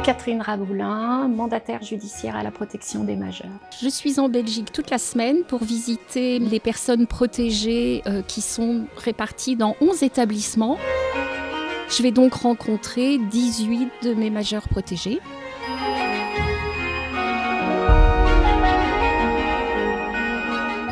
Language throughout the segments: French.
Catherine Raboulin, mandataire judiciaire à la protection des majeurs. Je suis en Belgique toute la semaine pour visiter les personnes protégées qui sont réparties dans 11 établissements. Je vais donc rencontrer 18 de mes majeurs protégés.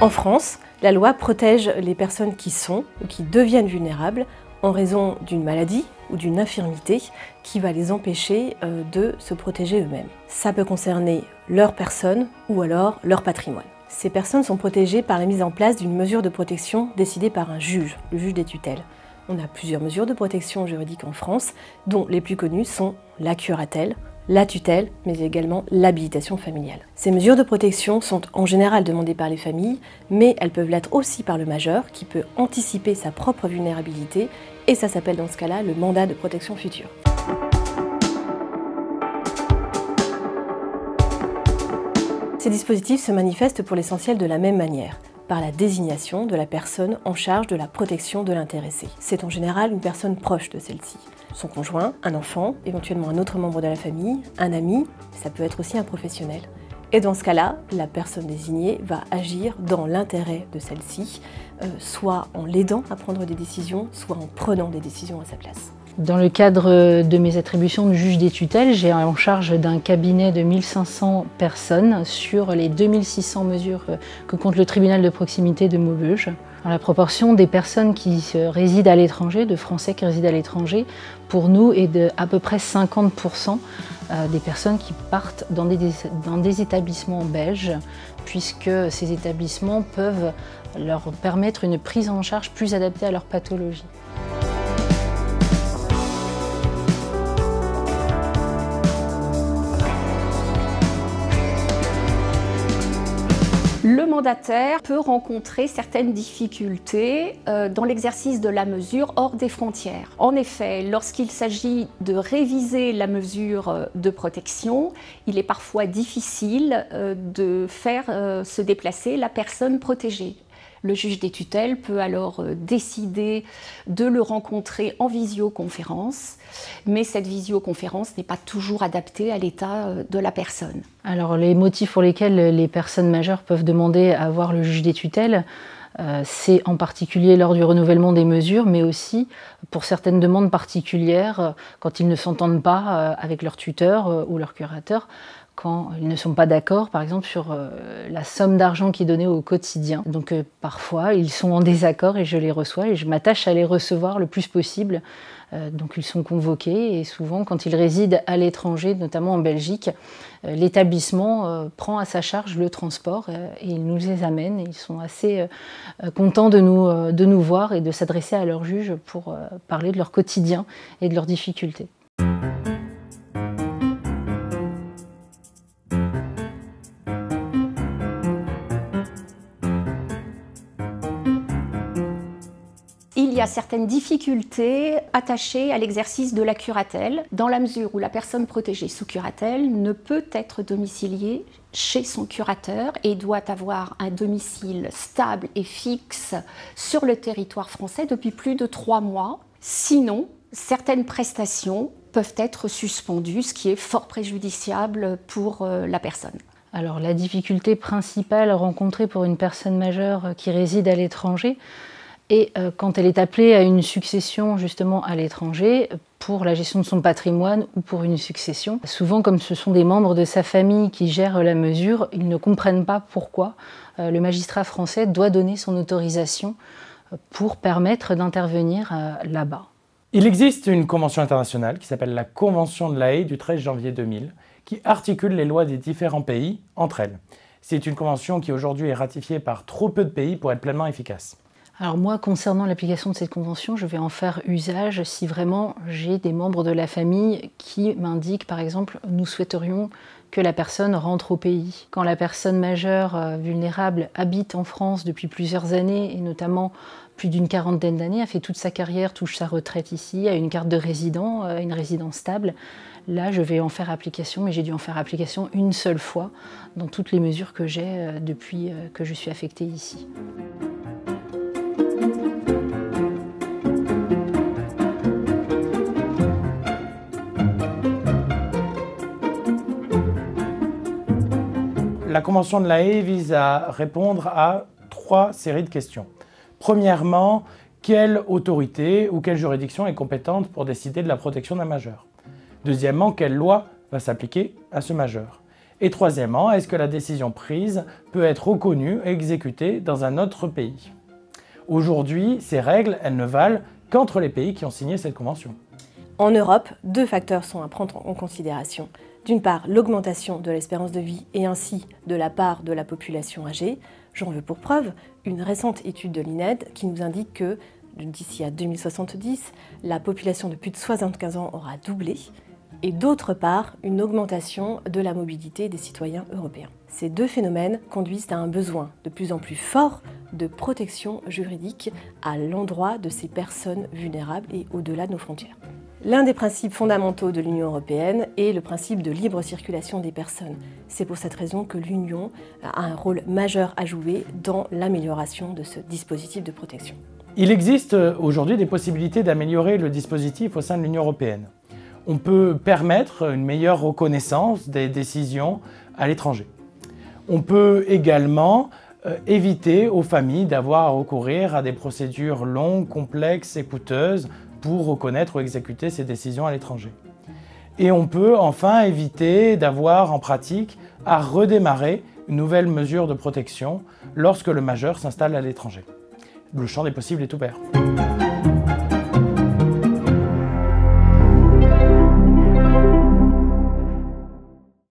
En France, la loi protège les personnes qui sont ou qui deviennent vulnérables en raison d'une maladie ou d'une infirmité qui va les empêcher de se protéger eux-mêmes. Ça peut concerner leur personne ou alors leur patrimoine. Ces personnes sont protégées par la mise en place d'une mesure de protection décidée par un juge, le juge des tutelles. On a plusieurs mesures de protection juridique en France, dont les plus connues sont la curatelle, la tutelle, mais également l'habilitation familiale. Ces mesures de protection sont en général demandées par les familles, mais elles peuvent l'être aussi par le majeur, qui peut anticiper sa propre vulnérabilité, et ça s'appelle dans ce cas-là le mandat de protection future. Ces dispositifs se manifestent pour l'essentiel de la même manière, par la désignation de la personne en charge de la protection de l'intéressé. C'est en général une personne proche de celle-ci. Son conjoint, un enfant, éventuellement un autre membre de la famille, un ami, ça peut être aussi un professionnel. Et dans ce cas-là, la personne désignée va agir dans l'intérêt de celle-ci, soit en l'aidant à prendre des décisions, soit en prenant des décisions à sa place. Dans le cadre de mes attributions de juge des tutelles, j'ai en charge d'un cabinet de 1500 personnes sur les 2600 mesures que compte le tribunal de proximité de Maubeuge. La proportion des personnes qui résident à l'étranger, de Français qui résident à l'étranger, pour nous est de à peu près 50% des personnes qui partent dans des établissements belges, puisque ces établissements peuvent leur permettre une prise en charge plus adaptée à leur pathologie. Le mandataire peut rencontrer certaines difficultés dans l'exercice de la mesure hors des frontières. En effet, lorsqu'il s'agit de réviser la mesure de protection, il est parfois difficile de faire se déplacer la personne protégée. Le juge des tutelles peut alors décider de le rencontrer en visioconférence, mais cette visioconférence n'est pas toujours adaptée à l'état de la personne. Alors les motifs pour lesquels les personnes majeures peuvent demander à voir le juge des tutelles, c'est en particulier lors du renouvellement des mesures, mais aussi pour certaines demandes particulières, quand ils ne s'entendent pas avec leur tuteur ou leur curateur, quand ils ne sont pas d'accord, par exemple, sur la somme d'argent qui est donnée au quotidien. Donc parfois, ils sont en désaccord et je les reçois et je m'attache à les recevoir le plus possible. Donc ils sont convoqués et souvent, quand ils résident à l'étranger, notamment en Belgique, l'établissement prend à sa charge le transport et il nous les amène. Et ils sont assez contents de nous voir et de s'adresser à leur juge pour parler de leur quotidien et de leurs difficultés. Il y a certaines difficultés attachées à l'exercice de la curatelle, dans la mesure où la personne protégée sous curatelle ne peut être domiciliée chez son curateur et doit avoir un domicile stable et fixe sur le territoire français depuis plus de 3 mois. Sinon, certaines prestations peuvent être suspendues, ce qui est fort préjudiciable pour la personne. Alors, la difficulté principale rencontrée pour une personne majeure qui réside à l'étranger, et quand elle est appelée à une succession justement à l'étranger, pour la gestion de son patrimoine ou pour une succession, souvent comme ce sont des membres de sa famille qui gèrent la mesure, ils ne comprennent pas pourquoi le magistrat français doit donner son autorisation pour permettre d'intervenir là-bas. Il existe une convention internationale qui s'appelle la Convention de La Haye du 13 janvier 2000, qui articule les lois des différents pays entre elles. C'est une convention qui aujourd'hui est ratifiée par trop peu de pays pour être pleinement efficace. Alors moi, concernant l'application de cette convention, je vais en faire usage si vraiment j'ai des membres de la famille qui m'indiquent, par exemple, nous souhaiterions que la personne rentre au pays. Quand la personne majeure vulnérable habite en France depuis plusieurs années, et notamment plus d'une quarantaine d'années, a fait toute sa carrière, touche sa retraite ici, a une carte de résident, une résidence stable, là je vais en faire application, mais j'ai dû en faire application une seule fois dans toutes les mesures que j'ai depuis que je suis affectée ici. la Convention de La Haye vise à répondre à 3 séries de questions. Premièrement, quelle autorité ou quelle juridiction est compétente pour décider de la protection d'un majeur? Deuxièmement, quelle loi va s'appliquer à ce majeur? Et troisièmement, est-ce que la décision prise peut être reconnue et exécutée dans un autre pays? Aujourd'hui, ces règles, elles ne valent qu'entre les pays qui ont signé cette convention. En Europe, 2 facteurs sont à prendre en considération. D'une part, l'augmentation de l'espérance de vie et ainsi de la part de la population âgée. J'en veux pour preuve une récente étude de l'INED qui nous indique que d'ici à 2070, la population de plus de 75 ans aura doublé. Et d'autre part, une augmentation de la mobilité des citoyens européens. Ces 2 phénomènes conduisent à un besoin de plus en plus fort de protection juridique à l'endroit de ces personnes vulnérables et au-delà de nos frontières. L'un des principes fondamentaux de l'Union européenne est le principe de libre circulation des personnes. C'est pour cette raison que l'Union a un rôle majeur à jouer dans l'amélioration de ce dispositif de protection. Il existe aujourd'hui des possibilités d'améliorer le dispositif au sein de l'Union européenne. On peut permettre une meilleure reconnaissance des décisions à l'étranger. On peut également éviter aux familles d'avoir à recourir à des procédures longues, complexes et coûteuses pour reconnaître ou exécuter ces décisions à l'étranger. Et on peut enfin éviter d'avoir en pratique à redémarrer une nouvelle mesure de protection lorsque le majeur s'installe à l'étranger. Le champ des possibles est ouvert.